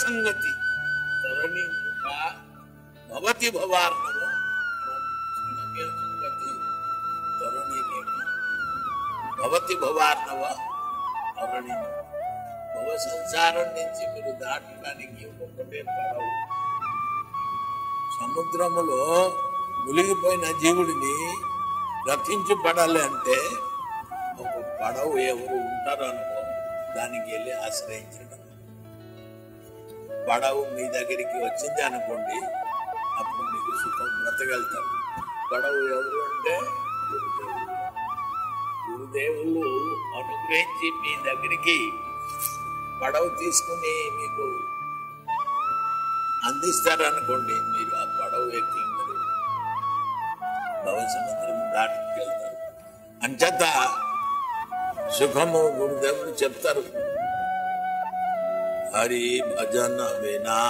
संगति तरुणी भवती भवार्णव संगति तरुणी भवती भवार्णव तरुणी భవ సంసారం నుంచి మీరు దాటడానికి ఒక్కొక్కటే పడవ. సముద్రములో మునిగిపోయిన జీవుడిని రక్షించి పడాలి అంటే ఒక పడవ ఎవరు ఉంటారు అనుకో దానికి వెళ్ళి ఆశ్రయించడం. పడవ మీ దగ్గరికి వచ్చింది అనుకోండి, అప్పుడు మీకు సుఖం బ్రతగలుగుతారు. పడవ ఎవరు అంటే గురుదేవులు అనుగ్రహించి మీ దగ్గరికి పడవ తీసుకుని మీకు అందిస్తారనుకోండి, మీరు ఆ పడవ ఎక్కి మరి భవసముద్రం దాటుకెళ్తారు. అంచేత సుఖము గురుదేవులు చెప్తారు, హరి భజన వినా,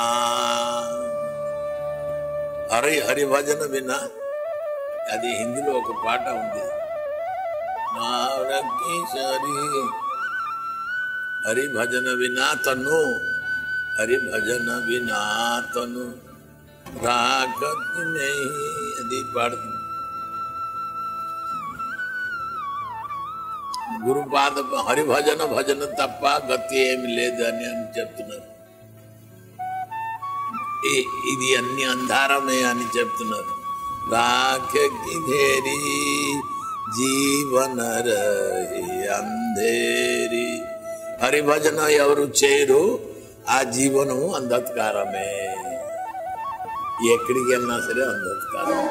హరి భజన వినా. అది హిందీలో ఒక పాట ఉంది, హరి భజన వినా తను, హరి భజన వినా తను రాగతి నహీ, అది పాడుతుంది. గురుపాద హరి భజన తప్ప గతి ఏమి లేదు అని చెప్తున్నారు. ఇది అన్ని అంధారమే అని చెప్తున్నారు. రాఖకి ధేరి జీవన రహి అంధేరి. హరిభజన ఎవరు చేయరు ఆ జీవనము అంధకారమే. ఎక్కడికి వెళ్ళినా సరే అంధకారం,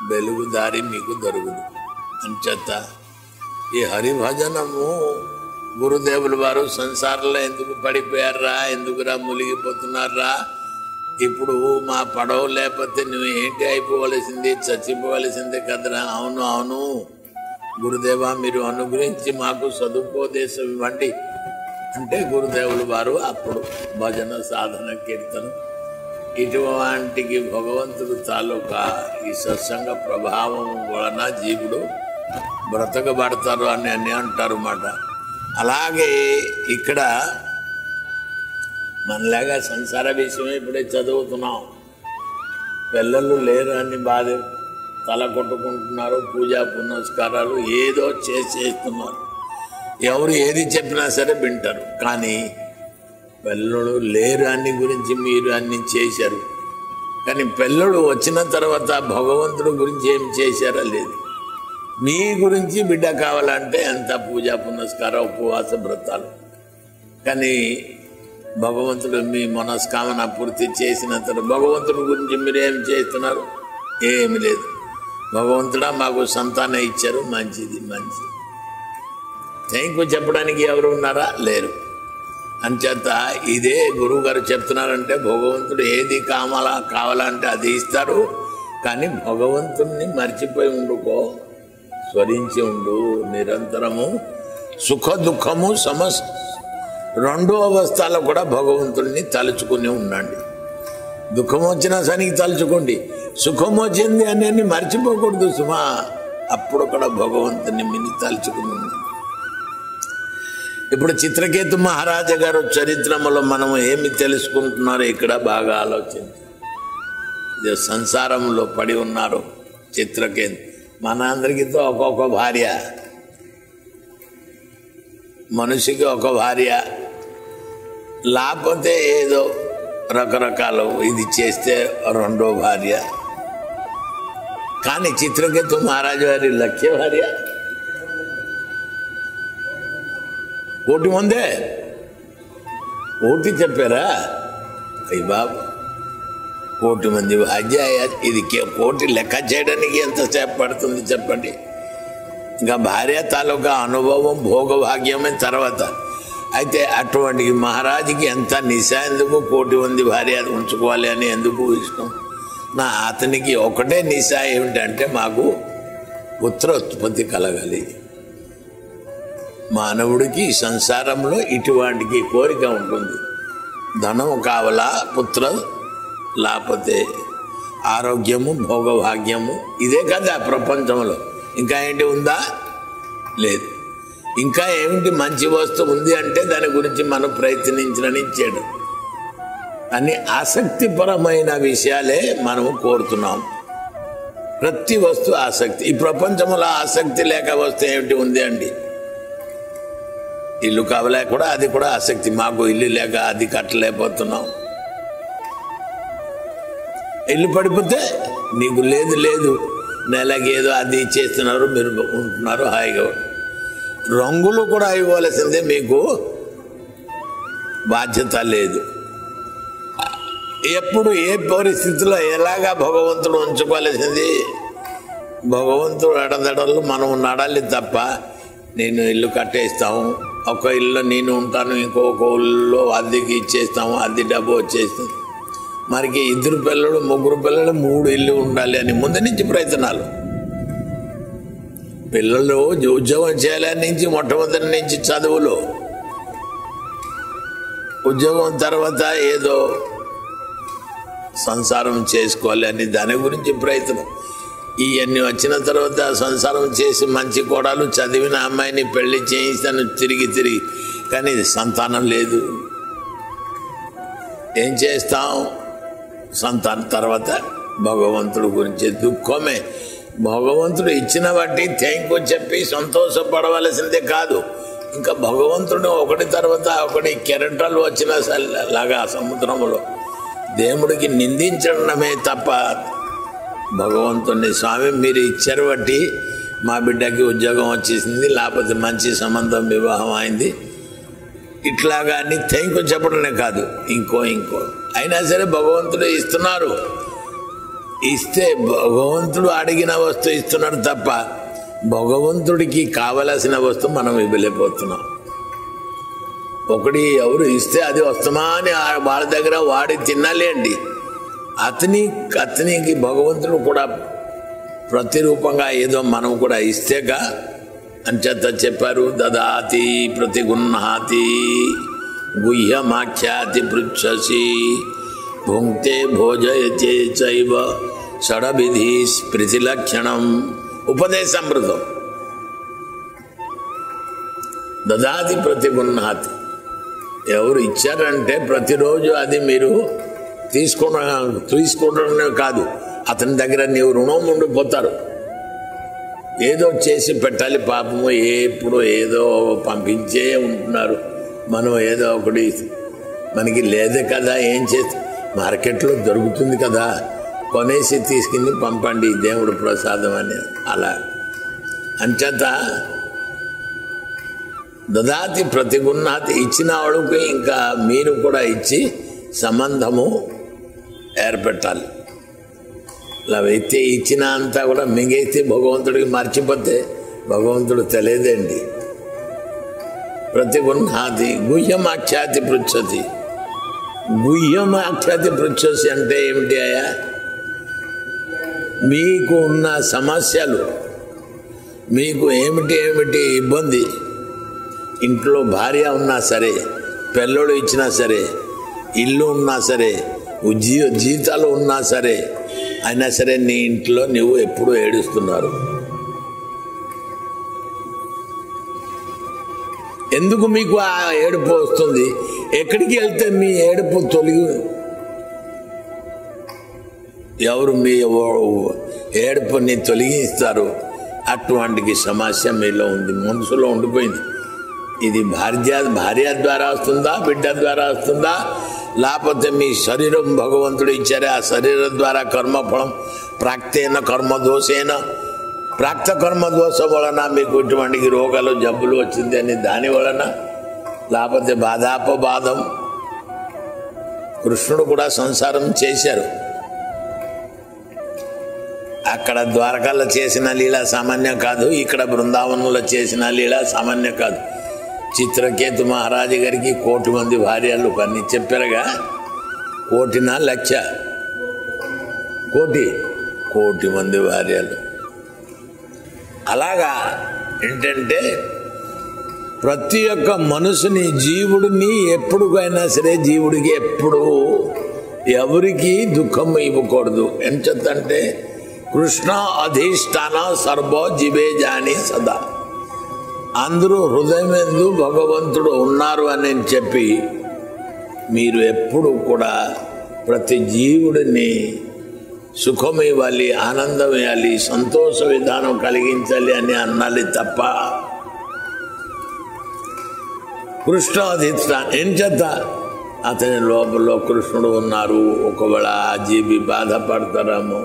వెలుగు దారి మీకు దొరుకుదు. అంచేత ఈ హరిభజనము గురుదేవుల వారు సంసారంలో ఎందుకు పడిపోయారా, ఎందుకురా మునిగిపోతున్నారా, ఇప్పుడు మా పడవ లేకపోతే నువ్వు ఏంటి అయిపోవలసింది, చచ్చిపోవలసిందే కదరా. అవును అవును గురుదేవా, మీరు అనుగ్రహించి మాకు సదుపోదేశం ఇవ్వండి అంటే గురుదేవుల వారు అప్పుడు భజన సాధన కీర్తనం ఇటువంటికి భగవంతుడు తాలూకా ఈ సత్సంగ ప్రభావం వలన జీవుడు బ్రతకబడతారు అని అంటారు అన్నమాట. అలాగే ఇక్కడ మనలాగా సంసార విషయం ఇప్పుడే చదువుతున్నాం, పిల్లలు లేరు అని బాధ తల కొట్టుకుంటున్నారు, పూజా పునస్కారాలు ఏదో చేస్తున్నారు. ఎవరు ఏది చెప్పినా సరే వింటారు. కానీ పిల్లలు లేరు అని గురించి మీరు అన్ని చేశారు, కానీ పిల్లలు వచ్చిన తర్వాత భగవంతుడు గురించి ఏం చేశారా లేదు. మీ గురించి బిడ్డ కావాలంటే ఎంత పూజా పునస్కార ఉపవాస వ్రతాలు, కానీ భగవంతుడు మీ మనస్కామన పూర్తి చేసిన తర్వాత భగవంతుడి గురించి మీరు ఏం చేస్తున్నారు, ఏమి లేదు. భగవంతుడా మాకు సంతానం ఇచ్చారు, మంచిది మంచిది, థ్యాంక్ యూ చెప్పడానికి ఎవరు ఉన్నారా, లేరు. అంచేత ఇదే గురువు గారు చెప్తున్నారంటే భగవంతుడు ఏది కావాలంటే అది ఇస్తారు, కానీ భగవంతుడిని మర్చిపోయి ఉండుకో, స్మరించి ఉండు నిరంతరము. సుఖ దుఃఖము సమస్య రెండో అవస్థలో కూడా భగవంతుడిని తలుచుకుని ఉండండి. దుఃఖం వచ్చినా సరికి తలుచుకోండి, సుఖం వచ్చింది అని మర్చిపోకూడదు సుమా. అప్పుడు కూడా భగవంతుని మిని తలుచుకుని ఉండండి. ఇప్పుడు చిత్రకేతు మహారాజా గారు చరిత్రములో మనం ఏమి తెలుసుకుంటున్నారో ఇక్కడ బాగా ఆలోచించి. సంసారంలో పడి ఉన్నారు చిత్రకేతు. మన అందరికీతో ఒక్కొక్క భార్య, మనిషికి ఒక భార్య, లేకపోతే ఏదో రకరకాల ఇది చేస్తే రెండో భార్య. కానీ చిత్రకేతు మహారాజు గారి లక్ష్య భార్య కోటి మందే. కోటి చెప్పారా అయ్యి బాబు, కోటి మంది భార్య. ఇది కోటి లెక్క చేయడానికి ఎంతసేపు పడుతుంది చెప్పండి. ఇంకా భార్య తాలూకా అనుభవం భోగభాగ్యమే తర్వాత. అయితే అటువంటి మహారాజుకి ఎంత నిశా, ఎందుకు కోటి మంది భార్య ఉంచుకోవాలి అని ఎందుకు ఇష్టం. అతనికి ఒకటే నిశా ఏమిటంటే మాకు పుత్రోత్పత్తి కలగాలి. మానవుడికి సంసారంలో ఇటువంటికి కోరిక ఉంటుంది. ధనం కావాలా, పుత్ర లేకపోతే ఆరోగ్యము, భోగభాగ్యము, ఇదే కదా ప్రపంచంలో. ఇంకా ఏంటి ఉందా, లేదు. ఇంకా ఏమిటి మంచి వస్తువు ఉంది అంటే దాని గురించి మనం ప్రయత్నించని చేయడం అన్ని ఆసక్తిపరమైన విషయాలే మనము కోరుతున్నాం. ప్రతి వస్తువు ఆసక్తి. ఈ ప్రపంచంలో ఆసక్తి లేక వస్తే ఏమిటి ఉంది అండి. ఇల్లు కావాలా కూడా, అది కూడా ఆసక్తి. మాకు ఇల్లు లేక అది కట్టలేకపోతున్నాం. ఇల్లు పడిపోతే నీకు లేదు లేదు, నెలకి ఏదో అది చేస్తున్నారు, మీరు ఉంటున్నారు హాయిగా. రంగులు కూడా ఇవ్వాల్సిందే, మీకు బాధ్యత లేదు. ఎప్పుడు ఏ పరిస్థితిలో ఎలాగా భగవంతుడు ఉంచుకోవాల్సింది. భగవంతుడు ఎడదడలు మనం నడాలి తప్ప నేను ఇల్లు కట్టేస్తాము, ఒక ఇల్లు నేను ఉంటాను, ఇంకొక ఇల్లు అద్దెకి ఇచ్చేస్తాము, అద్దె డబ్బు వచ్చేస్తుంది. మనకి 2 పిల్లలు 3 పిల్లలు 3 ఇల్లు ఉండాలి అని ముందు నుంచి ప్రయత్నాలు. పిల్లలు ఉద్యోగం చేయాలని నుంచి మొట్టమొదటి నుంచి చదువులు, ఉద్యోగం తర్వాత ఏదో సంసారం చేసుకోవాలి అని దాని గురించి ప్రయత్నం. ఇవన్నీ వచ్చిన తర్వాత సంసారం చేసి మంచి కోడలు చదివిన అమ్మాయిని పెళ్లి చేయిస్తాను తిరిగి కానీ సంతానం లేదు. ఏం చేస్తాం? సంతానం తర్వాత భగవంతుడు గురించి దుఃఖమే. భగవంతుడు ఇచ్చిన బట్టి థ్యాంక్ యూ చెప్పి సంతోషపడవలసిందే కాదు, ఇంకా భగవంతుడు ఒకటి తర్వాత ఒకటి కెరటాలు వచ్చిన లాగా సముద్రంలో దేవుడికి నిందించడమే తప్ప భగవంతుడిని స్వామి మీరు ఇచ్చారు బట్టి మా బిడ్డకి ఉద్యోగం వచ్చేసింది, లేకపోతే మంచి సంబంధం వివాహం అయింది, ఇట్లాగా అని థ్యాంక్ యూ చెప్పడమే కాదు, ఇంకో అయినా సరే భగవంతుడు ఇస్తున్నారు. ఇస్తే భగవంతుడు అడిగిన వస్తువు ఇస్తున్నాడు తప్ప భగవంతుడికి కావలసిన వస్తువు మనం ఇవ్వలేకపోతున్నాం. ఒకటి ఎవరు ఇస్తే అది వస్తామా అని వాళ్ళ దగ్గర వాడి తినాలేండి. అతనికి భగవంతుడు కూడా ప్రతిరూపంగా ఏదో మనం కూడా ఇస్తేగా అంచేత చెప్పారు. దదాతి ప్రతిగుణాతి గుహ్యమాఖ్యాతి పృచ్ఛసి భుంక్తే భోజయతే చైవ షడవిధి స్మృతిలక్షణం ఉపదేశామృతం. దదాతి ప్రతిగుణాతి, ఎవరు ఇచ్చారంటే ప్రతిరోజు అది మీరు తీసుకోవడమే కాదు, అతని దగ్గర నీవు రుణం ఉండిపోతారు. ఏదో చేసి పెట్టాలి, పాపము ఎప్పుడు ఏదో పంపించే ఉంటున్నారు. మనం ఏదో ఒకటి మనకి లేదే కదా, ఏం చేస్తే మార్కెట్లో దొరుకుతుంది కదా, కొనేసి తీసుకుని పంపండి దేవుడు ప్రసాదం అని. అలా అంచేత దదాతి ప్రతిగుణాతి, ఇచ్చిన వాడికి ఇంకా మీరు కూడా ఇచ్చి సంబంధము ఏర్పెట్టాలి. అలా వ్యక్తి ఇచ్చిన అంతా కూడా మింగైతే భగవంతుడికి మర్చిపోతే భగవంతుడు తెలియదండి. ప్రతిగుణాతి గుహ్యమాఖ్యాతి పృచ్ఛతి. గుహ్యమాఖ్యాతి పృచ్ఛసి అంటే ఏమిటి అయ్యా? మీకు ఉన్న సమస్యలు, మీకు ఏమిటి ఇబ్బంది, ఇంట్లో భార్య ఉన్నా సరే, పిల్లలు ఇచ్చినా సరే, ఇల్లు ఉన్నా సరే, జీతాలు ఉన్నా సరే, అయినా సరే నీ ఇంట్లో నువ్వు ఎప్పుడు ఏడుస్తున్నారు. ఎందుకు మీకు ఆ ఏడుపు వస్తుంది? ఎక్కడికి వెళ్తే మీ ఏడుపు తొలగి, ఎవరు మీ ఏడుపుని తొలగిస్తారు? అటువంటి సమస్య మీలో ఉంది, మనసులో ఉండిపోయింది. ఇది భార్య ద్వారా వస్తుందా, బిడ్డ ద్వారా వస్తుందా, లేకపోతే మీ శరీరం భగవంతుడు ఇచ్చారే ఆ శరీరం ద్వారా కర్మఫలం ప్రాక్తేన కర్మదోషేన, ప్రాక్త కర్మదోషం వలన మీకు ఇటువంటి రోగాలు జబ్బులు వచ్చింది అని దాని వలన, లేకపోతే బాధాపబాధం. కృష్ణుడు కూడా సంసారం చేశారు. అక్కడ ద్వారకాలో చేసిన లీల సామాన్యం కాదు, ఇక్కడ బృందావనంలో చేసిన లీల సామాన్యం కాదు. చిత్రకేతు మహారాజు గారికి 1,000,000 మంది భార్యలు పని చెప్పారుగా, 1,00,00,000 1,00,00,000 మంది భార్యలు. అలాగా ఏంటంటే ప్రతి ఒక్క మనుషుని జీవుడిని ఎప్పుడుకైనా సరే జీవుడికి ఎప్పుడు ఎవరికి దుఃఖం ఇవ్వకూడదు. ఎంతంటే కృష్ణ అధిష్టాన సర్వో జీవే జాని సదా, అందరూ హృదయమెందు భగవంతుడు ఉన్నారు అని చెప్పి మీరు ఎప్పుడు కూడా ప్రతి జీవుడిని సుఖం ఇవ్వాలి, ఆనందం ఇవ్వాలి, సంతోష విధానం కలిగించాలి అని అనాలి తప్ప కృష్ణ అధిష్టానం ఏం చేత అతని లోపల కృష్ణుడు ఉన్నారు. ఒకవేళ ఆ జీవి బాధపడతారేమో,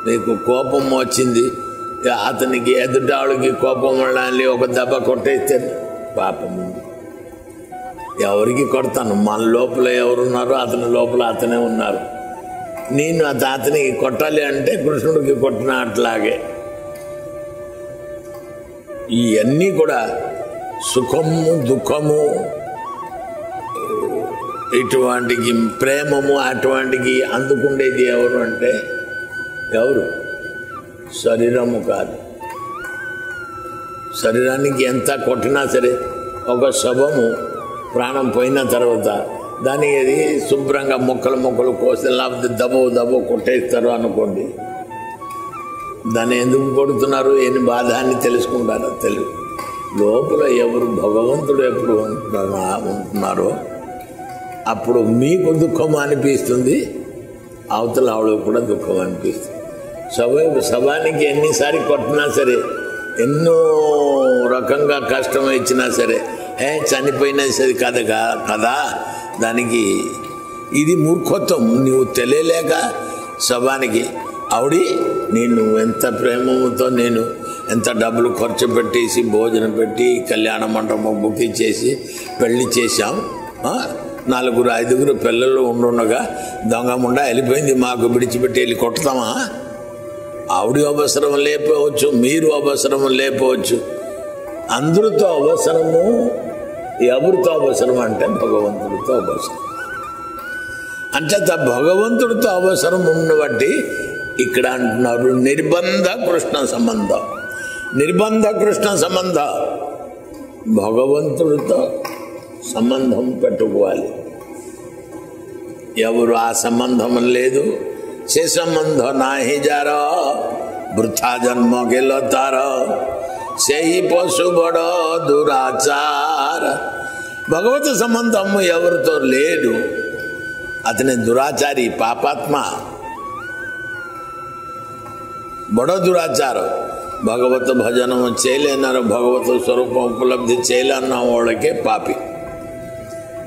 నీకు కోపం వచ్చింది, అతనికి ఎదుటాళ్ళకి కోపం ఉండాలి, ఒక దెబ్బ కొట్టేస్తే పాపం. ఎవరికి కొడతాను? మన లోపల ఎవరున్నారో అతని లోపల అతనే ఉన్నారు. నేను అతనికి కొట్టాలి అంటే కృష్ణుడికి కొట్టిన అట్లాగే ఇవన్నీ కూడా సుఖము దుఃఖము ఇటువంటికి ప్రేమము అటువంటికి అందుకుండేది ఎవరు అంటే ఎవరు? శరీరము కాదు. శరీరానికి ఎంత కొట్టినా సరే ఒక శవము ప్రాణం పోయిన తర్వాత దానికి అది శుభ్రంగా మొక్కలు కోసి లేకపోతే దబో కొట్టేస్తారు అనుకోండి. దాన్ని ఎందుకు కొడుతున్నారు, ఏమి బాధ అని తెలుసుకుంటారో తెలియదు. లోపల ఎవరు భగవంతుడు ఎప్పుడు ఉంటున్నారో అప్పుడు మీకు దుఃఖం అనిపిస్తుంది, అవతల ఆవిడ కూడా దుఃఖం అనిపిస్తుంది. శవానికి ఎన్నిసారి కొట్టినా సరే, ఎన్నో రకంగా కష్టం ఇచ్చినా సరే చనిపోయినా సరే కదా దానికి ఇది మూర్ఖత్వం. నువ్వు తెలియలేక శవానికి ఆవిడ నేను ఎంత ప్రేమతో నేను ఎంత డబ్బులు ఖర్చు పెట్టేసి భోజనం పెట్టి కళ్యాణ మండపం బుక్ చేసి పెళ్లి చేశాం, 4-5 పిల్లలు ఉండుండగా దొంగముండా వెళ్ళిపోయింది, మాకు విడిచిపెట్టి వెళ్ళి కొట్టుతామా? ఆవిడ అవసరం లేకపోవచ్చు, మీరు అవసరం లేకపోవచ్చు. అందరితో అవసరము. ఎవరితో అవసరం అంటే భగవంతుడితో అవసరం. అంచేత భగవంతుడితో అవసరం ఉన్నబట్టి ఇక్కడ అంటున్నారు నిర్బంధ కృష్ణ సంబంధం. నిర్బంధ కృష్ణ సంబంధం భగవంతుడితో సంబంధం పెట్టుకోవాలి. ఎవరు ఆ సంబంధం లేదు, సే సంబంధం నాహి జారో వృథా జన్మ గెలుతారో సేహి పశు బడో దురాచార. భగవత్ సంబంధం ఎవరితో లేడు అతని దురాచారి, పాపాత్మ, బడో దురాచారం. భగవత్ భజనము చేయలేనారు, భగవత్ స్వరూపం ఉపలబ్ధి చేయలేన్న వాళ్ళకే పాపి.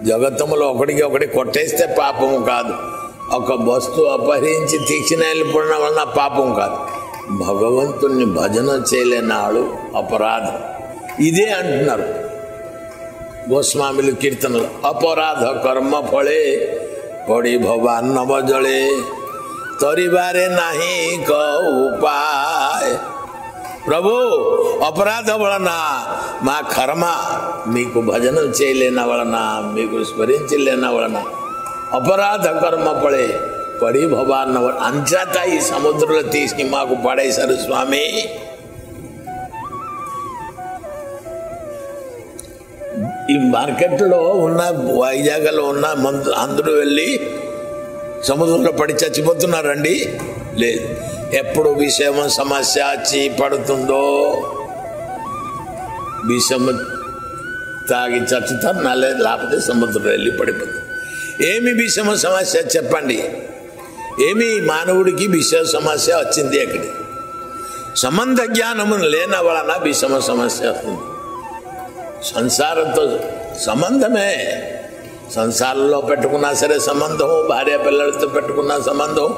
జగత్తులో ఒకటి కొట్టేస్తే పాపము కాదు, ఒక వస్తువు అపహరించి తీసిన వెళ్ళిపోవడం వలన పాపం కాదు. భగవంతుణ్ణి భజన చేయలేనాడు అపరాధం. ఇదే అంటున్నారు గోస్వామిలు కీర్తనలు. అపరాధ కర్మ ఫళే పడి భవాన్ నవజళే తరిబారే నాహి క ఉపాయ. ప్రభు అపరాధ వలన మా కర్మ, మీకు భజన చేయలేన వలన, మీకు స్మరించలేన వలన అపరాధ కర్మ పడే పడి భవాన్న అంచేత ఈ సముద్రంలో తీసి మాకు పడేశారు స్వామి. ఈ మార్కెట్లో ఉన్న వైజాగ్లో ఉన్న అందరూ వెళ్ళి సముద్రంలో పడి చచ్చిపోతున్నారండి? లేదు. ఎప్పుడు విషయం సమస్య వచ్చి పడుతుందో విషము తాగి చచ్చుతారు, లేకపోతే సముద్రంలో వెళ్ళి పడిపోతుంది. ఏమి విషమ సమస్య చెప్పండి? ఏమి మానవుడికి విషయ సమస్య వచ్చింది? ఎక్కడి సంబంధ జ్ఞానము లేన వలన విషమ సమస్య వస్తుంది. సంసారంతో సంబంధమే, సంసారంలో పెట్టుకున్నా సరే సంబంధము, భార్య పిల్లలతో పెట్టుకున్న సంబంధం,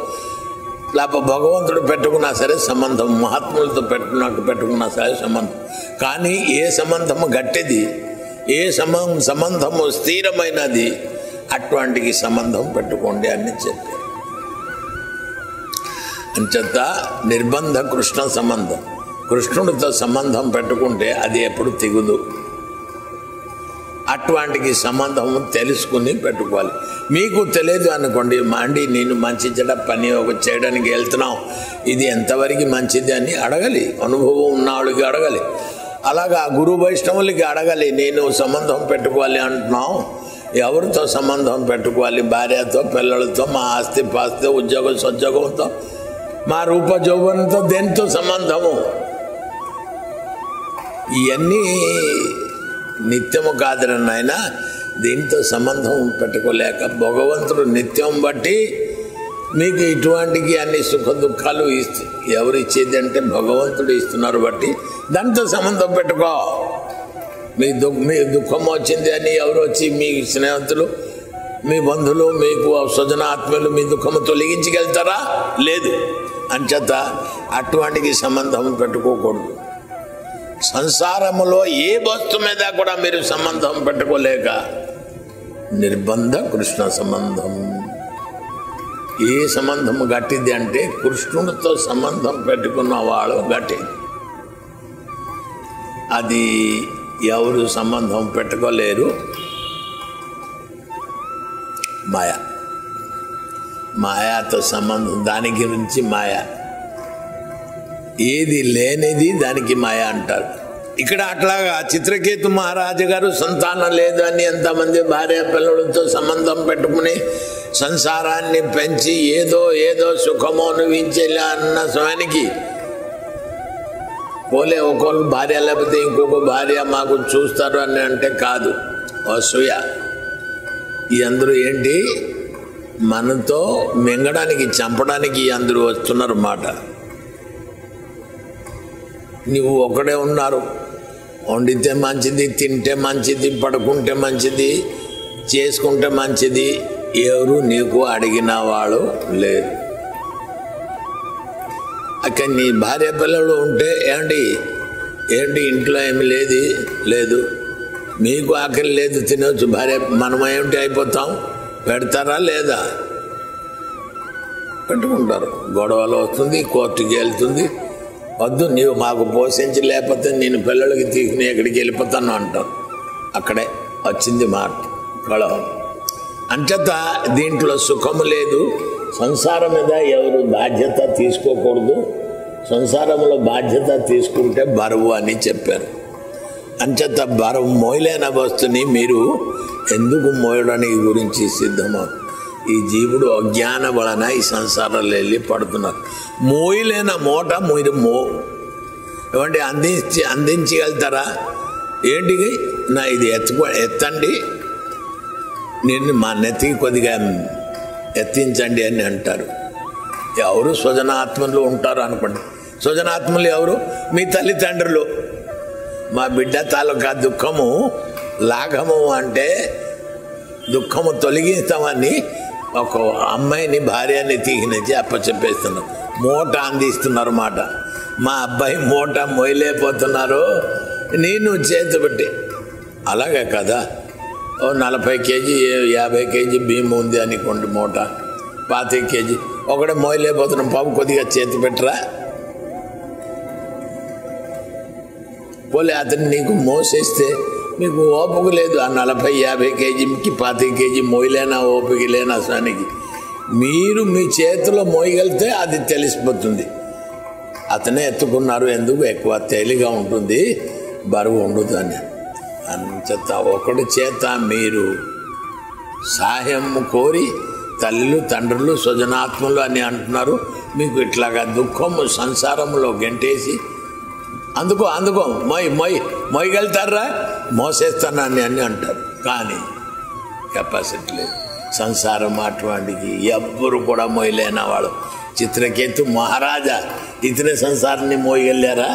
లేకపోతే భగవంతుడు పెట్టుకున్నా సరే సంబంధం, మహాత్ములతో పెట్టుకున్నా సరే సంబంధం. కానీ ఏ సంబంధము గట్టిది, ఏ సంబంధము స్థిరమైనది, అటువంటికి సంబంధం పెట్టుకోండి అని చెప్పారు. అంచేత నిర్బంధ కృష్ణ సంబంధం, కృష్ణుడితో సంబంధం పెట్టుకుంటే అది ఎప్పుడు తెగుదు. అటువంటికి సంబంధం తెలుసుకుని పెట్టుకోవాలి. మీకు తెలియదు అనుకోండి, అండి నేను మంచి చెడ్డ పని చేయడానికి వెళ్తున్నాం, ఇది ఎంతవరకు మంచిది అని అడగాలి. అనుభవం ఉన్నవాళ్ళకి అడగాలి. అలాగా గురు వైష్ణవులకి అడగాలి. నేను సంబంధం పెట్టుకోవాలి అంటున్నాం, ఎవరితో సంబంధం పెట్టుకోవాలి? భార్యతో, పిల్లలతో, మా ఆస్తి పాస్తి, ఉద్యోగం సోద్యోగంతో, మా రూప జౌవనంతో, దేనితో సంబంధము? ఇవన్నీ నిత్యము కాదని ఆయన దీంతో సంబంధం పెట్టుకోలేక భగవంతుడు నిత్యం బట్టి మీకు ఇటువంటికి అన్ని సుఖ దుఃఖాలు ఎవరు ఇచ్చేది అంటే భగవంతుడు ఇస్తున్నారు బట్టి దాంతో సంబంధం పెట్టుకో. మీ దుఃఖం వచ్చింది అని ఎవరు వచ్చి మీ స్నేహితులు, మీ బంధువులు, మీకు స్వజన ఆత్మీయులు మీ దుఃఖము తొలగించగలుగుతారా? లేదు. అంచేత అటువంటికి సంబంధం పెట్టుకోకూడదు. సంసారములో ఏ వస్తువు మీద కూడా మీరు సంబంధం పెట్టుకోలేక నిర్బంధ కృష్ణ సంబంధం. ఏ సంబంధం గట్టిది అంటే కృష్ణుడితో సంబంధం పెట్టుకున్న వాడు గట్టిది. అది ఎవరు సంబంధం పెట్టుకోలేరు. మాయాతో సంబంధం, దాని గురించి మాయ. ఏది లేనిది దానికి మాయ అంటారు. ఇక్కడ అట్లాగా చిత్రకేతు మహారాజు గారు సంతానం లేదు అని ఎంతమంది భార్య పిల్లలతో సంబంధం పెట్టుకుని సంసారాన్ని పెంచి ఏదో సుఖమో అనుభవించేలా అన్న సమయానికి పోలే ఒకళ్ళు భార్య లేకపోతే ఇంకొక భార్య మాకు చూస్తారు అని అంటే కాదు, అసూయ. ఈ అందరూ ఏంటి, మనతో మింగడానికి చంపడానికి అందరూ వస్తున్నారు మాట. నువ్వు ఒకడే ఉన్నారు, వండితే మంచిది, తింటే మంచిది, పడుకుంటే మంచిది, చేసుకుంటే మంచిది, ఎవరు నీకు అడిగిన వాళ్ళు లేరు. అక్కడ నీ భార్య పిల్లలు ఉంటే ఏంటి ఇంట్లో ఏమి లేదు, మీకు ఆకలి లేదు, తినవచ్చు. భార్య మనం ఏమిటి అయిపోతాం, పెడతారా లేదా? పెట్టుకుంటారు. గొడవలు వస్తుంది, కోర్టుకి వెళ్తుంది. వద్దు, నీవు మాకు పోషించి లేకపోతే నేను పిల్లలకి తీసుకుని ఎక్కడికి వెళ్ళిపోతాను అంటాం. అక్కడే వచ్చింది మాట, కలహం. అంచేత దీంట్లో సుఖము లేదు. సంసారం మీద ఎవరు బాధ్యత తీసుకోకూడదు. సంసారంలో బాధ్యత తీసుకుంటే బరువు అని చెప్పారు. అంచేత బరువు మోయలేన వస్తుని మీరు ఎందుకు మోయడానికి గురించి సిద్ధమా? ఈ జీవుడు అజ్ఞాన వలన ఈ సంసారాలు వెళ్ళి పడుతున్నారు. మోయలేన మూట మీరు ఏమంటే అందించగలుగుతారా? ఏంటి నా ఇది ఎత్తండి, నేను మా నెత్తికి కొద్దిగా ఎత్తించండి అని అంటారు. ఎవరు స్వజనాత్మలు ఉంటారు అనుకోండి. స్వజనాత్మలు ఎవరు? మీ తల్లిదండ్రులు. మా బిడ్డ తాలూకా దుఃఖము లాఘము అంటే దుఃఖము తొలగిస్తామని ఒక అమ్మాయిని భార్యని తీగినించి అప్పచెప్పేస్తున్నారు. మూట అందిస్తున్నారు మాట. మా అబ్బాయి మూట మోయలేకపోతున్నారు, నేను చేతి పెట్టి. అలాగే కదా, 40 కేజీ 50 కేజీ బియ్యం ఉంది అనుకోండి, మూట 25 కేజీ ఒకడే మోయలేకపోతున్నాం, పాపం కొద్దిగా చేతి పెట్టరా? పోలే అతను నీకు మోసేస్తే మీకు ఓపిక లేదు. ఆ 40-50 కేజీకి 25 కేజీ మోయలేనా, ఓపిక లేనా సానికి మీరు మీ చేతిలో మోయగలిగితే అది తెలిసిపోతుంది. అతనే ఎత్తుకున్నారు, ఎందుకు ఎక్కువ తేలిగా ఉంటుంది, బరువు ఉండదు అని. అంచేత ఒకటి చేత మీరు సహాయం కోరి తల్లులు తండ్రులు స్వజనాత్మలు అని అంటున్నారు. మీకు ఇట్లాగా దుఃఖము సంసారంలో గంటేసి అందుకో మొయ్యగలుగుతారా? మోసేస్తానని అని అంటారు. కానీ కెపాసిటీ లేదు. సంసారం అటువంటిది ఎవ్వరు కూడా మోయలేన వాడు. చిత్రకేతు మహారాజా ఇతనే సంసారాన్ని మోయగలిగారా?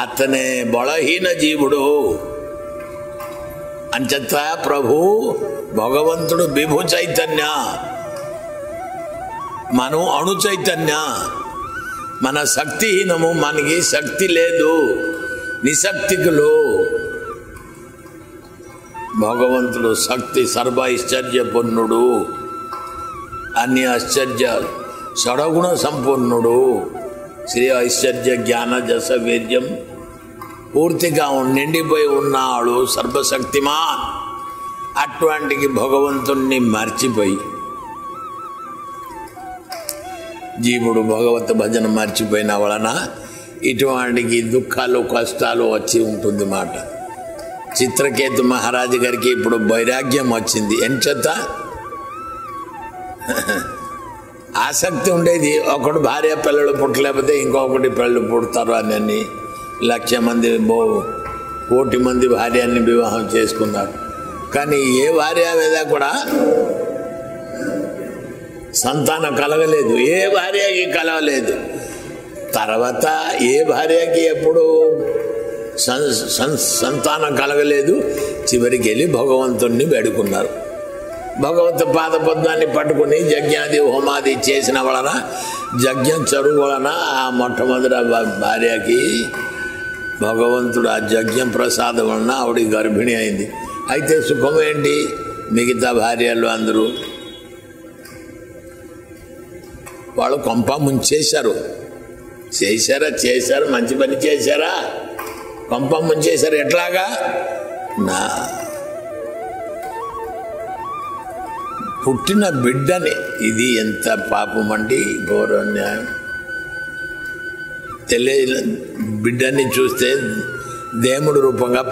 అతనే బలహీన జీవుడు. అంచేత ప్రభు భగవంతుడు విభు చైతన్య, మనం అణు చైతన్య. మన శక్తిహీనము, మనకి శక్తి లేదు, నిశక్తికులు. భగవంతుడు శక్తి సర్వ ఐశ్వర్యపూర్ణుడు, అన్ని ఐశ్వర్యాలు షడగుణ సంపూర్ణుడు. శ్రీ ఐశ్వర్య జ్ఞాన జస వీర్యం పూర్తిగా నిండిపోయి ఉన్నాడు, సర్వశక్తిమాన్. అటువంటికి భగవంతుణ్ణి మర్చిపోయి జీవుడు భగవత్ భజన మర్చిపోయిన వలన ఇటువంటికి దుఃఖాలు కష్టాలు వచ్చి ఉంటుంది మాట. చిత్రకేతు మహారాజు గారికి ఇప్పుడు వైరాగ్యం వచ్చింది. ఎంచేత ఆసక్తి ఉండేది. ఒకడు భార్య పిల్లలు పుట్టలేకపోతే ఇంకొకటి పిల్లలు పుడతారు అని 1,00,000 మంది 1,00,00,000 మంది భార్యని వివాహం చేసుకున్నారు. కానీ ఏ భార్య మీద కూడా సంతానం కలగలేదు, ఏ భార్యకి కలగలేదు. తర్వాత ఏ భార్యకి ఎప్పుడు సంతానం కలగలేదు. చివరికి వెళ్ళి భగవంతుణ్ణి వేడుకున్నారు. భగవంతు పాదపద్మాన్ని పట్టుకుని యజ్ఞాది హోమాది చేసిన వలన, యజ్ఞం చరువు వలన ఆ మొట్టమొదటి భార్యకి భగవంతుడు ఆ యజ్ఞం ప్రసాదం వలన ఆవిడ గర్భిణి అయింది. అయితే సుఖం ఏంటి? మిగతా భార్యలు అందరూ వాళ్ళు కొంప ముంచేశారు. చేశారా? మంచి పని చేశారా? కొంప ముంచేశారు. ఎట్లాగా? నా పుట్టిన బిడ్డని, ఇది ఎంత పాపం అండి, ఘోర న్యాయం. బిడ్డని చూస్తే దేవుడి రూపంగా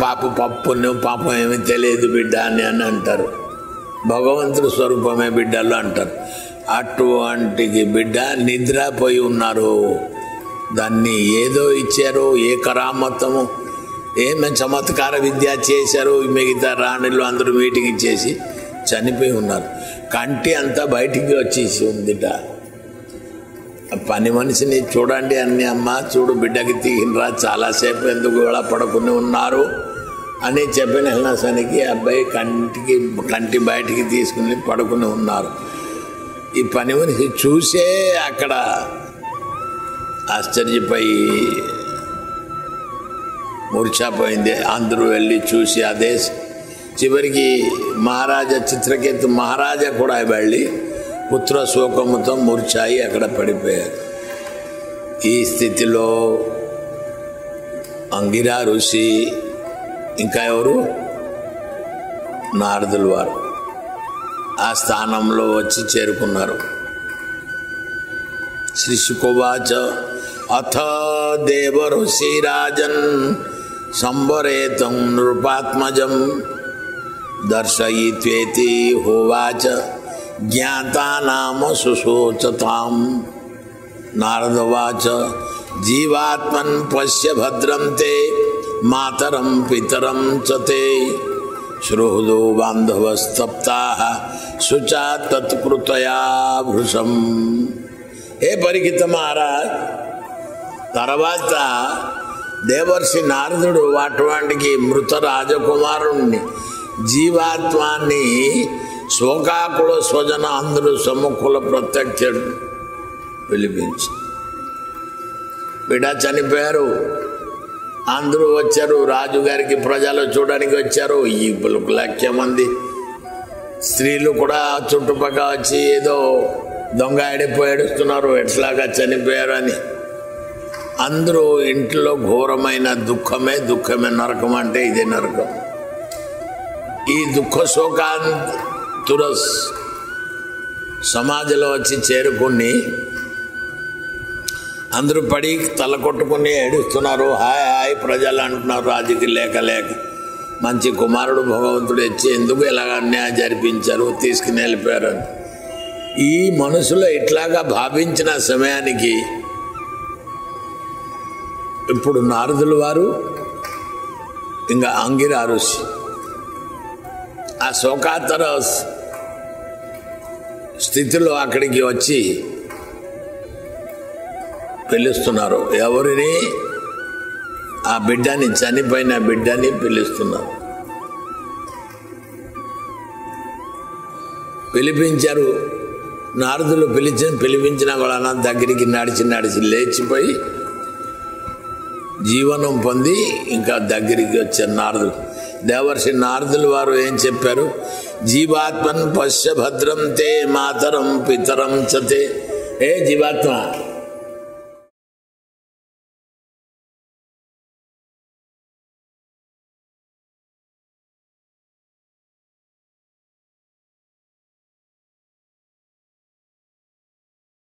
పుణ్యం పాపం ఏమీ తెలియదు బిడ్డ అని అంటారు. భగవంతుడి స్వరూపమే బిడ్డలు అంటారు. అటువంటి బిడ్డ నిద్రపోయి ఉన్నారు. దాన్ని ఏదో ఇచ్చారు, ఏ కరామతము, ఏమే చమత్కార విద్య చేశారు. మిగతా రాణులు అందరూ మీటింగ్ ఇచ్చేసి చనిపోయి ఉన్నారు. కంటి అంతా బయటికి వచ్చేసి ఉందిట. పని మనిషిని చూడండి అన్ని, అమ్మ చూడు బిడ్డకి తీగినరా, చాలాసేపు ఎందుకు కూడా పడుకుని ఉన్నారు అని చెప్పిన హెల్నాసానికి అబ్బాయి కంటి బయటికి తీసుకుని పడుకుని ఉన్నారు. ఈ పని మనిషి చూసే అక్కడ ఆశ్చర్యపోయి మూర్ఛపోయింది. అందరూ వెళ్ళి చూసి అదే చివరికి మహారాజా చిత్రకేతు మహారాజా కూడా వెళ్ళి పుత్ర శోకముతో మూర్ఛాయి అక్కడ పడిపోయారు. ఈ స్థితిలో అంగిరా ఋషి, ఇంకా ఎవరు, నారదులు వారు ఆ స్థానంలో వచ్చి చేరుకున్నారు. శ్రీ శుకోవాచ అథ దేవ ఋషి రాజన్ సంవరేతం నృపాత్మజం దర్శయిత్వేతి హోవాచ జ్ఞాతానామ సుశోచతాం. నారదవాచ జీవాత్మన్ పశ్య భద్రం తే మాతరం పితరం చ తే శ్రోహదో బాంధవస్తప్తాః శుచా తత్కృతయా భృశం. హే పరికిత మహారాజ్, తర్వాత దేవర్షి నారదుడు అటువంటికి మృత రాజకుమారుణ్ణి జీవాత్మాన్ని శోకాకుల స్వజన అందరూ సముఖుల ప్రత్యక్ష పిలిపించి, బిడ్డ చనిపోయారు, అందరూ వచ్చారు. రాజుగారికి ప్రజలు చూడడానికి వచ్చారు. ఈ లక్ష మంది స్త్రీలు కూడా చుట్టుపక్కల వచ్చి ఏదో దొంగ ఏడుస్తున్నారు, ఎట్లాగా చనిపోయారు అని. అందరూ ఇంట్లో ఘోరమైన దుఃఖమే నరకం అంటే ఇదే నరకం. ఈ దుఃఖ శోకాంతుర సమాజంలో వచ్చి చేరుకుని అందరూ పడి తల కొట్టుకుని ఏడుస్తున్నారు. హాయ్ హాయ్ ప్రజలు అంటున్నారు. రాజుకి లేక మంచి కుమారుడు భగవంతుడు వచ్చి ఎందుకు ఇలాగ అన్యాయం జరిపించారు, తీసుకుని వెళ్ళిపోయారు అని ఈ మనసులో ఇట్లాగా భావించిన సమయానికి ఇప్పుడు నారదులు వారు ఇంకా అంగిరా ఋషి ఆ శోకాతర స్థితిలో అక్కడికి వచ్చి పిలుస్తున్నారు. ఎవరిని? ఆ బిడ్డని, చనిపోయిన బిడ్డని పిలుస్తున్నారు. పిలిపించారు. నారదులు పిలిపించిన వాళ్ళ దగ్గరికి నడిచి లేచిపోయి జీవనం పొంది ఇంకా దగ్గరికి వచ్చారు నారదులు. దేవర్షి నారదులు వారు ఏం చెప్పారు? జీవాత్మన్ పశ్య భద్రం తే మాతరం పితరం చతే. ఏ జీవాత్మ,